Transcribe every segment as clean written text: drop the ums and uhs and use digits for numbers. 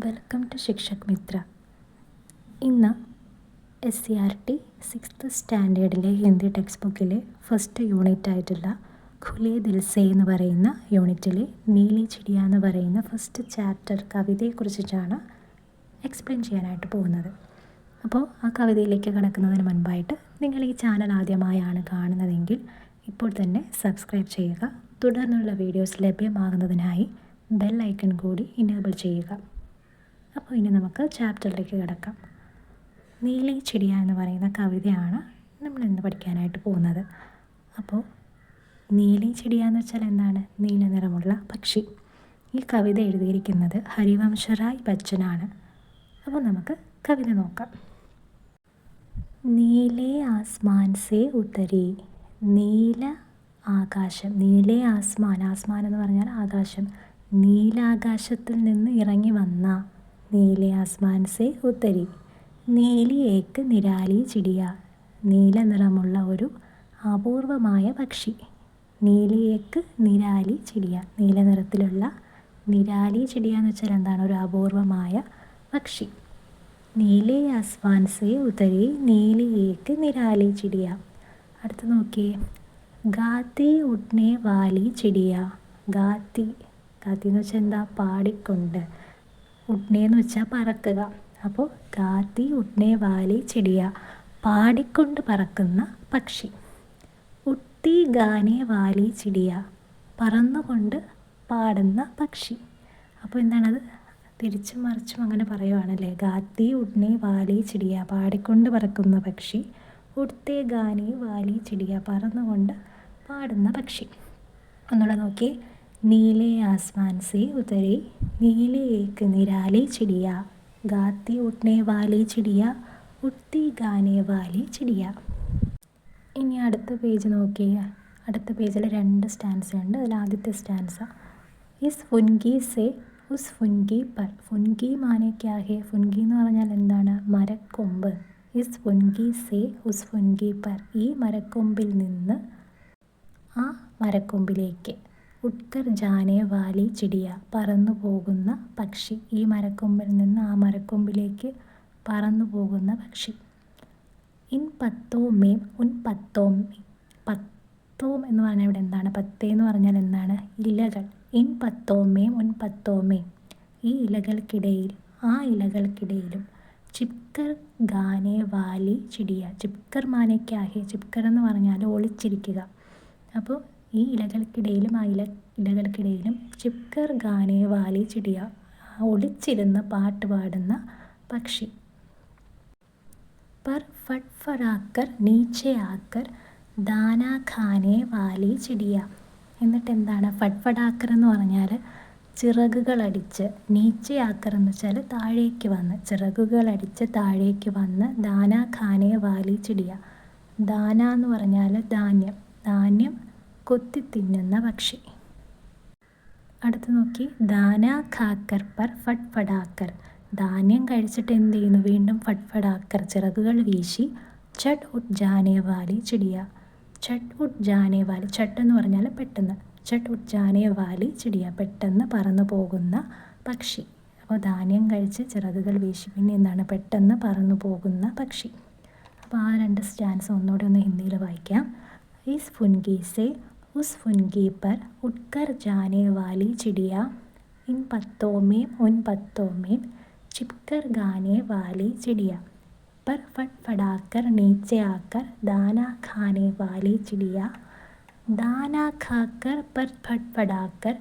Welcome to Shikshak Mitra. ഇന്ന് SCERT 6th സ്റ്റാൻഡേർഡിലെ Hindi text ബുക്കിലെ ഫസ്റ്റ് യൂണിറ്റ് ആയിട്ടുള്ള ഖുലേ ദിൽ സേ എന്ന് പറയുന്ന യൂണിറ്റിലെ നീലി ചിടിയ എന്ന് പറയുന്ന ഫസ്റ്റ് ചാപ്റ്റർ കവിതയെക്കുറിച്ചിട്ടാണ് എക്സ്പ്ലെയിൻ ചെയ്യാനായിട്ട് പോകുന്നത്. അപ്പോൾ ആ കവിതയിലേക്ക് കടക്കുന്നതിന് മുൻപായിട്ട് നിങ്ങൾ ഈ ചാനൽ ആദ്യമായാണ് കാണുന്നതെങ്കിൽ ഇപ്പോൾ തന്നെ സബ്സ്ക്രൈബ് ചെയ്യുക. തുടർന്നുള്ള വീഡിയോസ് ലഭ്യമാകുന്നതിനായി ബെൽ ഐക്കൺ കൂടി ഇനേബിൾ ചെയ്യുക. അപ്പോൾ ഇനി നമുക്ക് ചാപ്റ്ററിലേക്ക് കിടക്കാം. നീലി ചിടിയ എന്ന് പറയുന്ന കവിതയാണ് നമ്മൾ ഇന്ന് പഠിക്കാനായിട്ട് പോകുന്നത്. അപ്പോൾ നീലി ചിടിയ എന്ന് വെച്ചാൽ എന്താണ്? നീല നിറമുള്ള പക്ഷി. ഈ കവിത എഴുതിയിരിക്കുന്നത് ഹരിവംശറായ് ബച്ചനാണ്. അപ്പോൾ നമുക്ക് കവിത നോക്കാം. നീലേ ആസ്മാൻ സേ ഉത്തരി, നീല ആകാശം. നീലേ ആസ്മാൻ, ആസ്മാൻ എന്ന് പറഞ്ഞാൽ ആകാശം. നീലാകാശത്തിൽ നിന്ന് ഇറങ്ങി വന്ന നീലേ ആസ്മാൻ സേ ഉത്തരി, നീലി ഏക്ക് നിരാലി ചിടിയ, നീല നിറമുള്ള ഒരു അപൂർവമായ പക്ഷി. നീലി ഏക്ക് നിരാലി ചിടിയ, നീല നിറത്തിലുള്ള നിരാലി ചിടിയ എന്ന് വെച്ചാൽ എന്താണ്? ഒരു അപൂർവമായ പക്ഷി. നീലേ ആസ്മാൻ സേ ഉത്തരി, നീലി ഏക്ക് നിരാലി ചിടിയ. അടുത്ത് നോക്കിയേ, ഗാത്തി ഉഡ്നെ വാലി ചിടിയ. ഗാത്തി, ഗാത്തി എന്ന് വെച്ചാൽ എന്താ? പാടിക്കൊണ്ട്. ഉഡ്നെ എന്ന് വെച്ചാൽ പറക്കുക. അപ്പോൾ ഗാത്തി ഉഡ്നെ വാലി ചിടിയ, പാടിക്കൊണ്ട് പറക്കുന്ന പക്ഷി. ഉട്ടി ഗാനെ വാലി ചിടിയ, പറന്നുകൊണ്ട് പാടുന്ന പക്ഷി. അപ്പോൾ എന്താണത്? തിരിച്ചും മറിച്ചും അങ്ങനെ പറയുവാണല്ലേ. ഗാത്തി ഉഡ്നെ വാലി ചിടിയ, പാടിക്കൊണ്ട് പറക്കുന്ന പക്ഷി. ഉഡ്ത്തെ ഗാനെ വാലി ചിടിയ, പറന്നുകൊണ്ട് പാടുന്ന പക്ഷി. ഒന്നുകൂടെ നോക്കി, നീലേ ആസ്മാൻ സേ ഉതരി, നീലേ ഏക്ക് നിരാലി ചിടിയ, ഗാത്തി ഉഡ്നെ വാലി ചിടിയ, ഉഡ്ത്തി ഗാനെ വാലി ചിടിയ. ഇനി അടുത്ത പേജ് നോക്കിയ, അടുത്ത പേജിൽ 2 സ്റ്റാൻസ ഉണ്ട്. അതിൽ ആദ്യത്തെ സ്റ്റാൻസ, ഇസ് ഫുൻഗി സേ ഉസ് ഫുൻഗി പർ. ഫുൻഗി മാനെ ക്യാ ഹേ? ഫുൻഗി എന്ന് പറഞ്ഞാൽ എന്താണ്? മരക്കൊമ്പ്. ഇസ് ഫുൻഗി സേ ഉസ് ഫുൻഗി പർ, ഈ മരക്കൊമ്പിൽ നിന്ന് ആ മരക്കൊമ്പിലേക്ക്. ഉട്കർ ജാനെ വാലി ചിടിയ, പറന്നു പോകുന്ന പക്ഷി. ഈ മരക്കൊമ്പിൽ നിന്ന് ആ മരക്കൊമ്പിലേക്ക് പറന്നു പോകുന്ന പക്ഷി. ഇൻ പത്തോ മേം ഉൻ പത്തോ മേ. പത്തോം എന്ന് പറഞ്ഞാൽ ഇവിടെ എന്താണ്? പത്തേ എന്ന് പറഞ്ഞാൽ എന്താണ്? ഇലകൾ. ഇൻ പത്തോ മേം ഉൻ പത്തോ മേം, ഈ ഇലകൾക്കിടയിൽ ആ ഇലകൾക്കിടയിലും. ചിപ്കർ ഗാനെ വാലി ചിടിയ, ചിപ്കർ മാനെ ക്യാ ഹേ? ചിപ്കർ എന്ന് പറഞ്ഞാൽ ഒളിച്ചിരിക്കുക. അപ്പോൾ ഈ ഇലകൾക്കിടയിലും ആ ഇലകൾക്കിടയിലും ചിപ്കർ ഗാനെ വാലി ചിടിയ, ഒളിച്ചിരുന്ന് പാട്ട് പാടുന്ന പക്ഷി. पर फटफड़ाकर नीचे आकर दाना खाने वाली चिड़िया. എന്നിട്ട് എന്താണ്? ഫട്ഫടാക്കർ എന്ന് പറഞ്ഞാൽ ചിറകുകളടിച്ച്, നീച്ചെ ആക്കർ എന്ന് വെച്ചാൽ താഴേക്ക് വന്ന്, ചിറകുകളടിച്ച് താഴേക്ക് വന്ന് ദാന ഖാനെ വാലി ചിടിയ. ദാന എന്ന് പറഞ്ഞാൽ ധാന്യം, ധാന്യം കൊത്തി തിന്നുന്ന പക്ഷി. അടുത്ത് നോക്കി, ദാന ഖാക്കർ പർ ഫട്ഫടാക്കർ. ധാന്യം കഴിച്ചിട്ട് എന്ത് ചെയ്യുന്നു? വീണ്ടും ഫട്ഫടാക്കർ, ചിറകുകൾ വീശി. ചട്ട് ഉട്ട് ജാനെ വാലി ചിടിയ. ചട്ട് ഉട്ട് ജാനെ വാലി, ചട്ട് എന്ന് പറഞ്ഞാൽ പെട്ടെന്ന്. ചട്ട് ഉട്ട് ജാനെ വാലി ചിടിയ, പെട്ടെന്ന് പറന്നു പോകുന്ന പക്ഷി. അപ്പോൾ ധാന്യം കഴിച്ച് ചിറകുകൾ വീശി, പിന്നെ എന്താണ്? പെട്ടെന്ന് പറന്നു പോകുന്ന പക്ഷി. അപ്പോൾ ആ 2 സ്റ്റാൻസ് ഒന്നുകൂടെ ഒന്ന് ഹിന്ദിയിൽ വായിക്കാം. ഇസ് ഫുൻഗി സേ ഉസ് ഫുൻഗി പർ ഉട്കർ ജാനെ വാലി ചിടിയ, ഇൻ പത്തോ മേം ഉൻ പത്തോ മേം, ചിപ്കർ ഗാനെ വാലി ചിടിയ. पर फटफड़ाकर नीचे आकर दाना खाने वाली चिड़िया, दाना खाकर पर फटफड़ाकर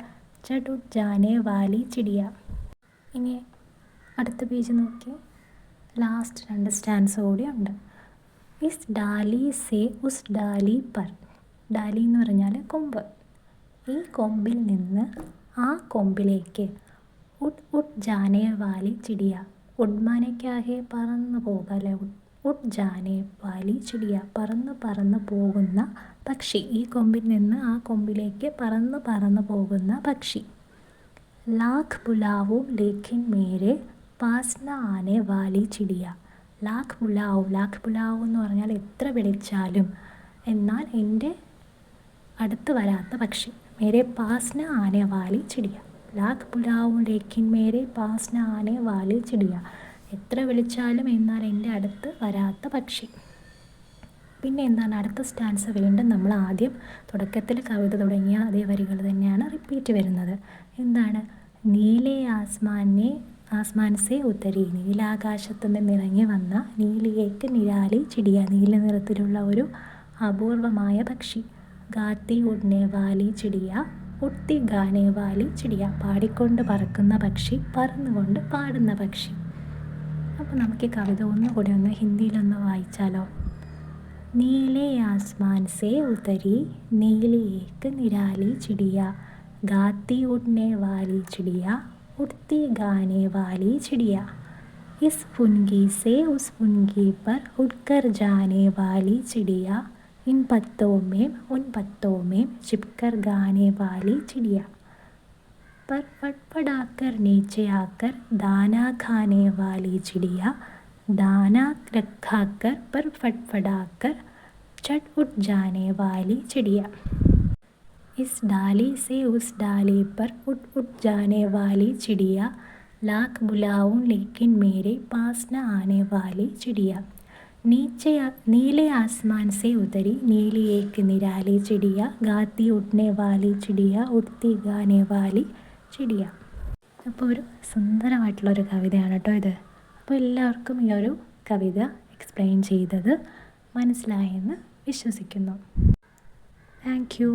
चढ़ उठ जाने वाली चिड़िया. ഇനി അടുത്ത പേജ് നോക്കി, ലാസ്റ്റ് 2 സ്റ്റാൻസ് കൂടി ഉണ്ട്. ഇസ് ഡാലി സേ ഉസ് ഡാലി പർ. ഡാലി എന്ന് പറഞ്ഞാൽ കൊമ്പ്. ഈ കൊമ്പിൽ നിന്ന് ആ കൊമ്പിലേക്ക്. ഉഡ് ഉഡ് ജാനെ വാലി ചിടിയ, ഉഡ്മാനയ്ക്കാകെ പറന്നു പോകുക അല്ലെ. ഉഡ് ജാനെ വാലി ചിടിയ, പറന്ന് പോകുന്ന പക്ഷി. ഈ കൊമ്പിൽ നിന്ന് ആ കൊമ്പിലേക്ക് പറന്നു പോകുന്ന പക്ഷി. ലാഖ് ബുലാവോ ലേക്കിൻ മേരെ പാസ് ന ആനെ വാലി ചിടിയ. ലാഖ് ബുലാവോ, ലാഖ് ബുലാവോ എന്ന് പറഞ്ഞാൽ എത്ര വിളിച്ചാലും, എന്നാൽ എൻ്റെ അടുത്ത് വരാത്ത പക്ഷി. മേരെ പാസ് ന ആനെ വാലി ചിടിയ. ലാഖ് ബുലാവും ലേക്കിൻ മേരെ പാസ് ന ആനെ വാലി ചിടിയ. എത്ര വിളിച്ചാലും എന്നാൽ എൻ്റെ അടുത്ത് വരാത്ത പക്ഷി. പിന്നെ എന്താണ് അടുത്ത സ്റ്റാൻസ വീണ്ടും നമ്മൾ ആദ്യം തുടക്കത്തിൽ കവിത തുടങ്ങിയ അതേ വരികൾ തന്നെയാണ് റിപ്പീറ്റ് വരുന്നത്. എന്താണ്? നീലേ ആസ്മാൻ സേ ഉത്തരി, നീലാകാശത്ത് നിന്നിറങ്ങി വന്ന, നീലിയേക്ക് നിരാലി ചിടിയ, നീല നിറത്തിലുള്ള ഒരു അപൂർവമായ പക്ഷി. ഗാത്തി ഉഡ്നെ വാലി ചിടിയ, ഉഡ്തി ഗാനെ വാലി ചിടിയ, പാടിക്കൊണ്ട് പറക്കുന്ന പക്ഷി, പറന്നുകൊണ്ട് പാടുന്ന പക്ഷി. അപ്പോൾ നമുക്ക് ഈ കവിത ഒന്നുകൂടി ഒന്ന് ഹിന്ദിയിലൊന്ന് വായിച്ചാലോ? നീലേ ആസ്മാൻ സേ ഉതരി, നീലി ഏക്ക് നിരാലി ചിടിയ, ഗാത്തി ഉഡ്നെ വാലി ചിടിയ, उड़ती गाने वाली चिड़िया. इस फुनगी से उस फुनगी पर उड़कर जाने वाली चिड़िया. इन पत्तों में उन पत्तों में छिपकर गाने वाली चिड़िया. पर फटफटाकर नीचे आकर दाना खाने वाली चिड़िया. दाना रखाकर पर फटफटाकर चट उठ जाने वाली चिड़िया. इस डाली से उस डाली पर उठ उठ जाने वाली चिड़िया. लाख बुलाऊं लेकिन मेरे पास न आने वाली चिड़िया. नीले आसमान से उतरी, नीली एक निराली चिड़िया. गाती उठने वाली चिड़िया, उड़ती गाने वाली ചിടിയ. അപ്പോൾ ഒരു സുന്ദരമായിട്ടുള്ളൊരു കവിതയാണ് കേട്ടോ ഇത്. അപ്പോൾ എല്ലാവർക്കും ഈ ഒരു കവിത എക്സ്പ്ലെയിൻ ചെയ്തത് മനസ്സിലായെന്ന് വിശ്വസിക്കുന്നു. Thank you.